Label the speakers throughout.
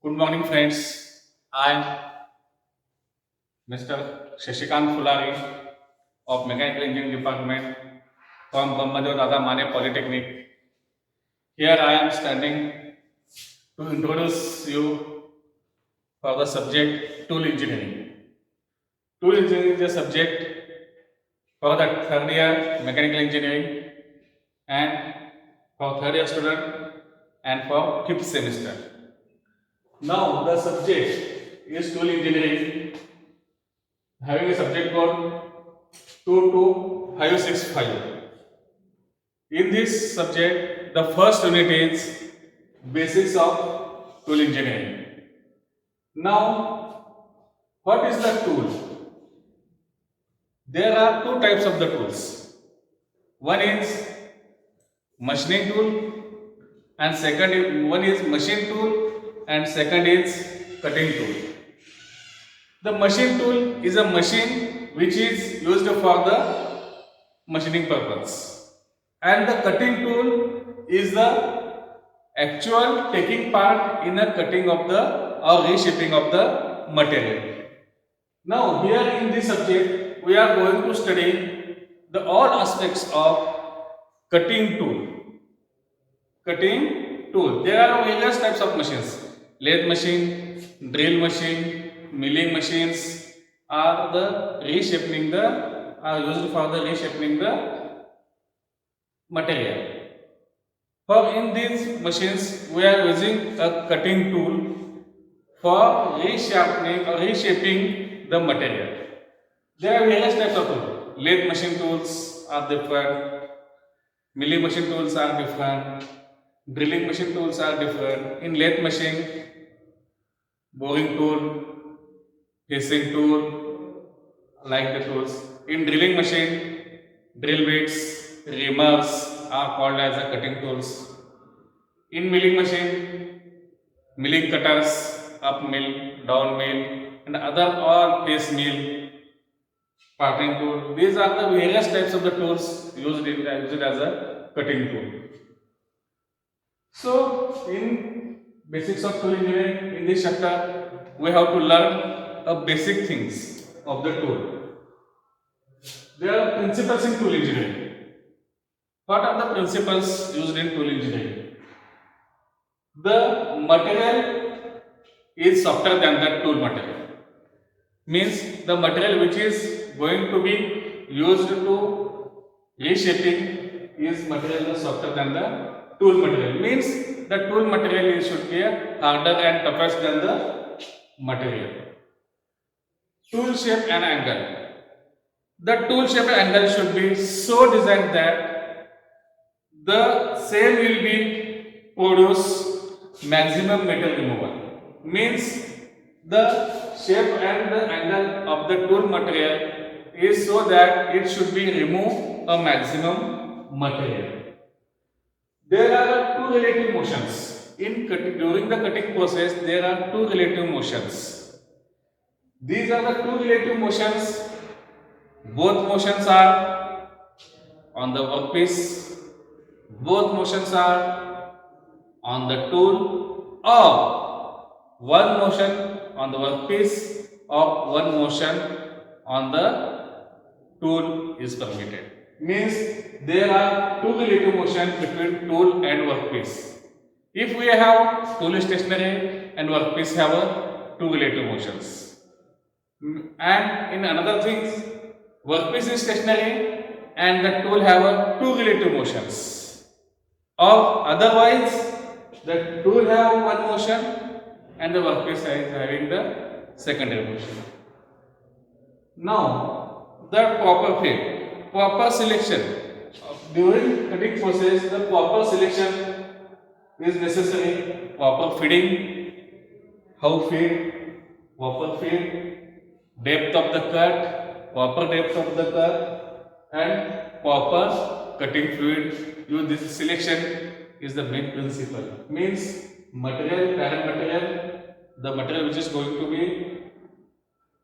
Speaker 1: Good morning, friends. I am Mr. Shashikant Fulari of Mechanical Engineering Department from Brahmadeo Dada Mane Polytechnic. Here I am standing to introduce you for the subject Tool Engineering. Tool Engineering is a subject for the third year Mechanical Engineering and for third year student and for fifth semester. Now the subject is Tool Engineering, having a subject code 22565. In this subject, the first unit is Basics of Tool Engineering. Now, what is the tool? There are two types of the tools. One is machining tool and one is machine tool and second is cutting tool. The machine tool is a machine which is used for the machining purpose, and the cutting tool is the actual taking part in a cutting of the or reshaping of the material. Now here in this subject we are going to study the all aspects of cutting tool. Cutting tool. There are various types of machines. Lathe machine, drill machine, milling machines are the reshaping the are used for the reshaping the material. For in these machines we are using a cutting tool for reshaping the material. There are various types of tools. Lathe machine tools are different, milling machine tools are different, drilling machine tools are different. In lathe machine, boring tool, casing tool, like the tools. In drilling machine, drill bits, reamers are called as a cutting tools. In milling machine, milling cutters, up mill, down mill, and other all face mill, parting tool. These are the various types of the tools used as a cutting tool. So, in basics of tool engineering, in this chapter, we have to learn a basic things of the tool. There are principles in tool engineering. What are the principles used in tool engineering? The material is softer than the tool material. Means the material which is going to be used to reshaping is material softer than the tool material. Means the tool material should be harder and tougher than the material. Tool shape and angle. The tool shape and angle should be so designed that the same will be produce maximum metal removal. Means the shape and the angle of the tool material is so that it should be remove a maximum material. There are two relative motions. During the cutting process, there are two relative motions. These are the two relative motions. Both motions are on the workpiece. Both motions are on the tool, or one motion on the workpiece or one motion on the tool is permitted. Means there are two relative motions between tool and workpiece. If we have tool is stationary and workpiece have two relative motions. And in another things, workpiece is stationary and the tool have two relative motions. Or otherwise, the tool have one motion and the workpiece is having the secondary motion. Now, the proper fit, proper selection. During cutting process, the proper selection is necessary. Proper feeding, how feed, proper feed, depth of the cut, proper depth of the cut, and proper cutting fluid. Use this selection is the main principle. Means material, parent material, the material which is going to be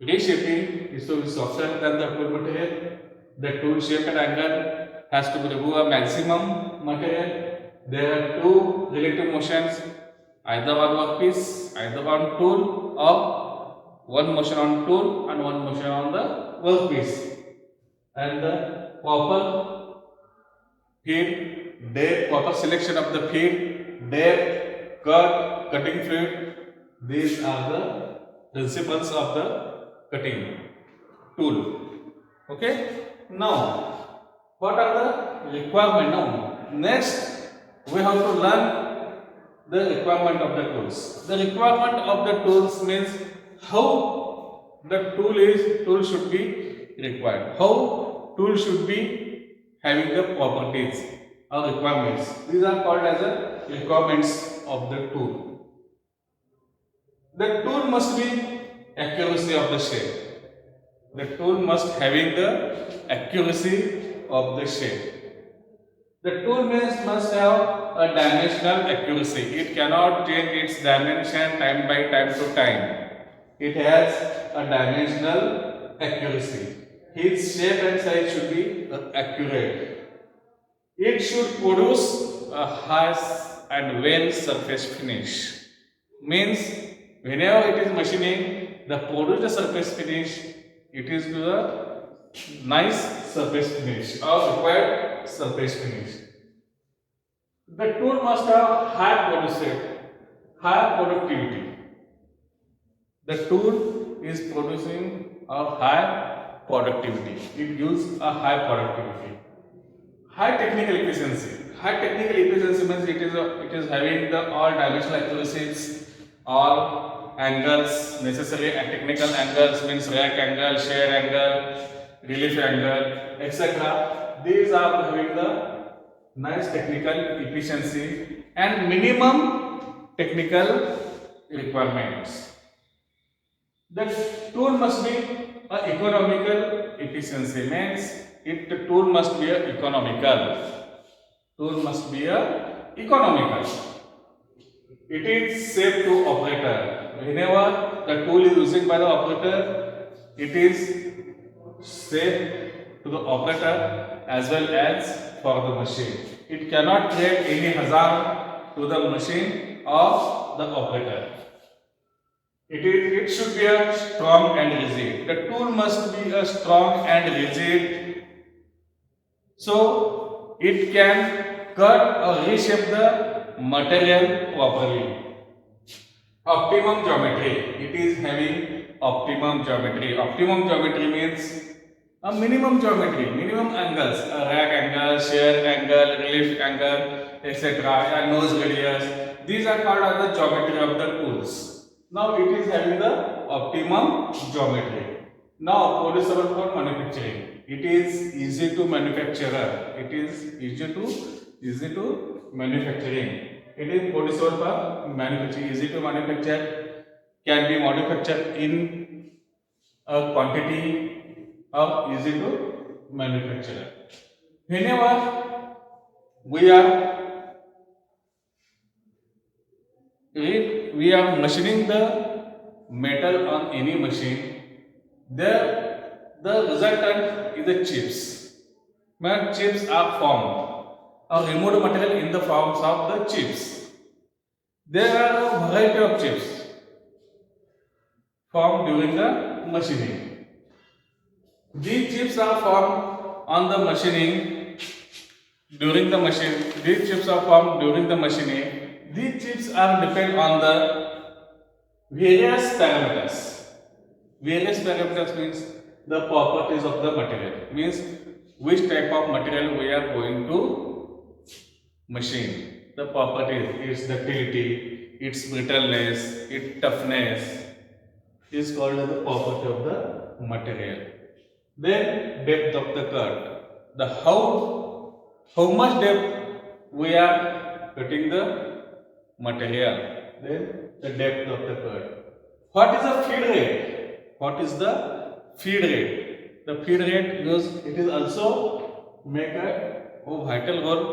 Speaker 1: reshaping is to be softer than the tool material. The tool shape and angle has to be remove a maximum material. There are two relative motions either one workpiece, either one tool, or one motion on tool and one motion on the workpiece. And the proper feed, depth, proper selection of the feed, depth, cut, cutting fluid. These are the principles of the cutting tool. Okay. Now, what are the requirement? Now, next we have to learn the requirement of the tools. The requirement of the tools means how the tool should be required. How tool should be having the properties or requirements. These are called as the requirements of the tool. The tool must be accuracy of the shape. The tool must having the accuracy of the shape. The tool must have a dimensional accuracy. It cannot change its dimension time by time to time. It has a dimensional accuracy. Its shape and size should be accurate. It should produce a harsh and well surface finish. Means whenever it is machining, the produced surface finish, it is the nice surface finish or required surface finish. The tool must have high productivity. The tool is producing a high productivity. It gives a high productivity. High technical efficiency. High technical efficiency means it is having the all dimensional accuracies, all angles necessary, technical angles means rack angle, shade angle, relief angle, etc. These are having the nice technical efficiency and minimum technical requirements. The tool must be a economical efficiency means the tool must be a economical. Tool must be a economical. It is safe to operator. Whenever the tool is used by the operator, it is safe to the operator as well as for the machine. It cannot create any hazard to the machine or the operator. It should be a strong and rigid. The tool must be a strong and rigid, so it can cut or reshape the material properly. Optimum geometry. It is having optimum geometry. Optimum geometry means a minimum geometry, minimum angles, a rack angle, shear angle, relief angle, etc. and nose radius. These are called as the geometry of the tools. Now it is having the optimum geometry. Now producible for manufacturing. It is easy to manufacture. It is easy to manufacturing. It is producible for manufacturing. Easy to manufacture. Can be manufactured in a quantity or easy to manufacture. Whenever we are machining the metal on any machine, the resultant is the chips. When chips are formed or removed material in the forms of the chips, there are a variety of chips formed during the machining. These chips are formed on the machining during the machine. These chips are formed during the machining. These chips are depend on the various parameters. Various parameters means the properties of the material. Means which type of material we are going to machine. The properties, its ductility, its brittleness, its toughness is called as the property of the material. Then depth of the cut. The how much depth we are cutting the material. Then the depth of the cut. What is the feed rate? What is the feed rate? The feed rate it is also make a vital role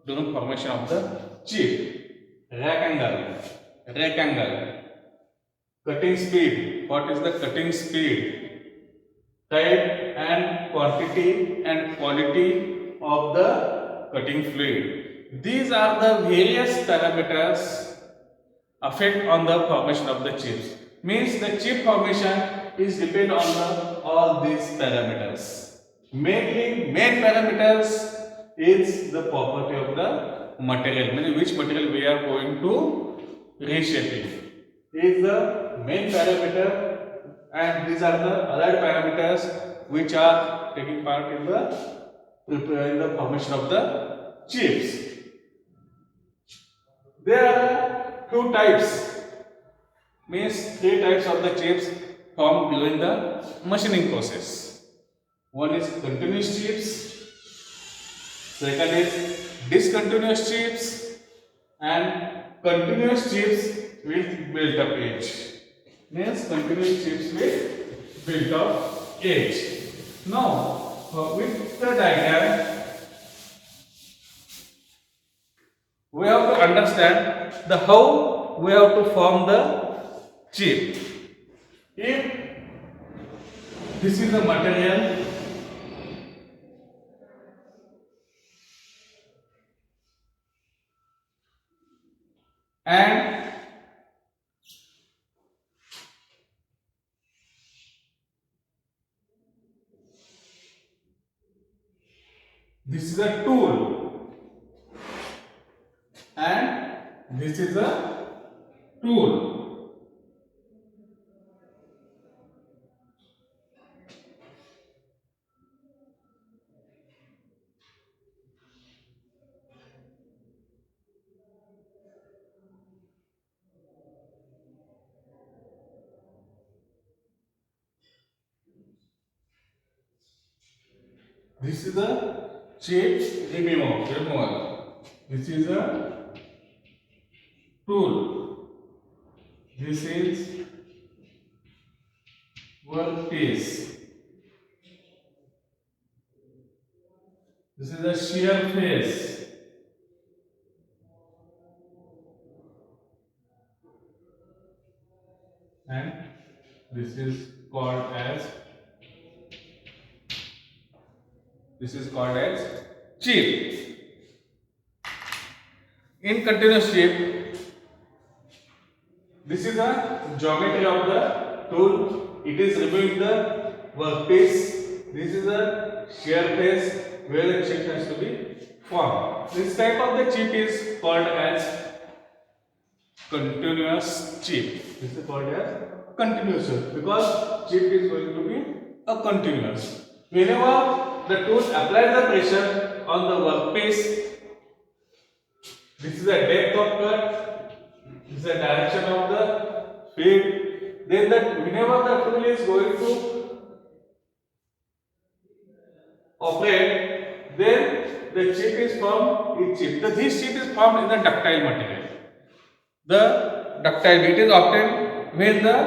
Speaker 1: during formation of the chip. Rack angle, cutting speed. What is the cutting speed? Type and quantity and quality of the cutting fluid. These are the various parameters affect on the formation of the chips. Means the chip formation is depend on all these parameters. Mainly, main parameters is the property of the material. Meaning which material we are going to reshaping is the main parameter, and these are the other parameters which are taking part in the formation of the chips. There are two types, means three types of the chips formed during the machining process. One is continuous chips, second is discontinuous chips, and continuous chips with built up edge. Means continuous chips with built up edge. Now, with the diagram, we have to understand the how we have to form the chip. If this is the material and this is a tool and this is a tool. This is a chip removal. This is a tool. This is workpiece. This is a shear face. And this is called as chip. In continuous chip, this is a geometry of the tool. It is removing the workpiece. This is a shear face where the chip has to be formed. This type of the chip is called as continuous chip. This is called as continuous chip because chip is going to be a continuous. Whenever the tool applies the pressure on the workpiece, this is the depth of cut, this is the direction of the feed. Then whenever the tool is going to operate, then the chip is formed. This chip is formed in the ductile material. The ductile, it is obtained when the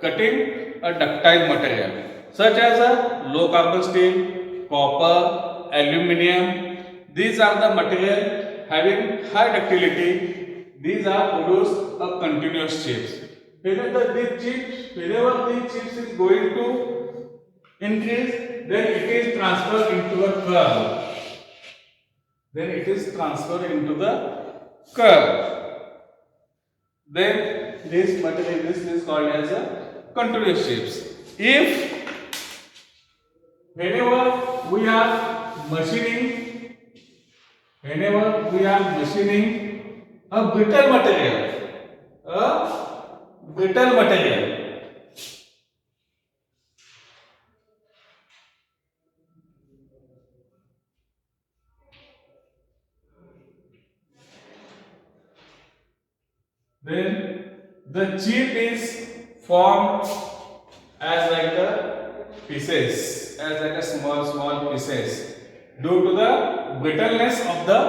Speaker 1: cutting a ductile material such as a low carbon steel, copper, aluminium. These are the material having high ductility. These are produced a continuous chips. Whenever these chips is going to increase, then it is transferred into a curve. Then this material, this is called as a continuous chips. If whenever we are machining a brittle material, then the chip is formed as like a pieces, as like a small pieces due to the brittleness of the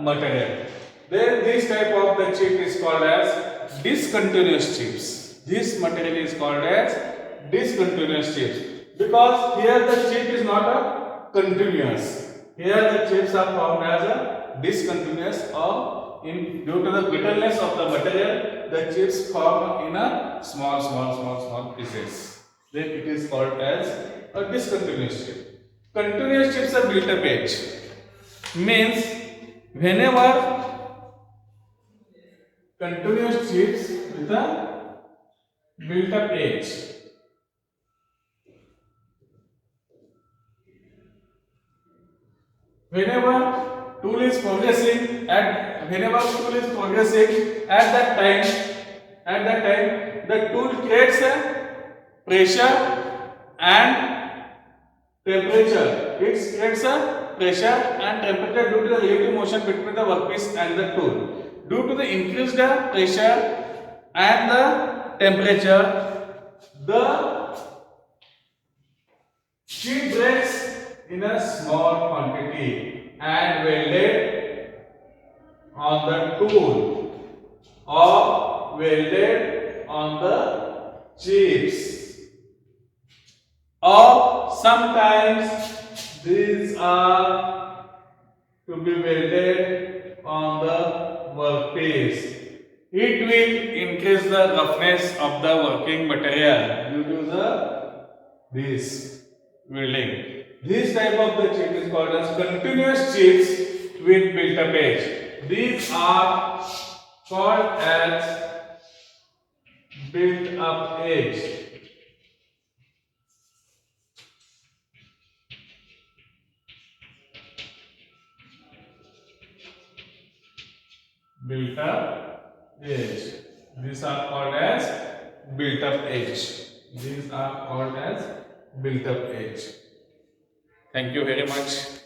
Speaker 1: material. Then this type of the chip is called as discontinuous chips. This material is called as discontinuous chips because here the chip is not a continuous. Here the chips are formed as a discontinuous, or due to the brittleness of the material, the chips form in a small pieces. Then it is called as a discontinuous chip. Continuous chips are built up edge. Means whenever continuous chips with a built up edge. Whenever tool is progressing at that time the tool creates a pressure and temperature. It creates a pressure and temperature due to the relative motion between the workpiece and the tool. Due to the increased pressure and the temperature, the sheet breaks in a small quantity and welded on the tool or welded on the chips, or sometimes these are to be welded on the workpiece. It will increase the roughness of the working material due to this welding. This type of the chip is called as continuous chips with built-up edge. These are called as built-up edge. Built-up edge. These are called as built-up edge. These are called as built-up edge. Thank you very much.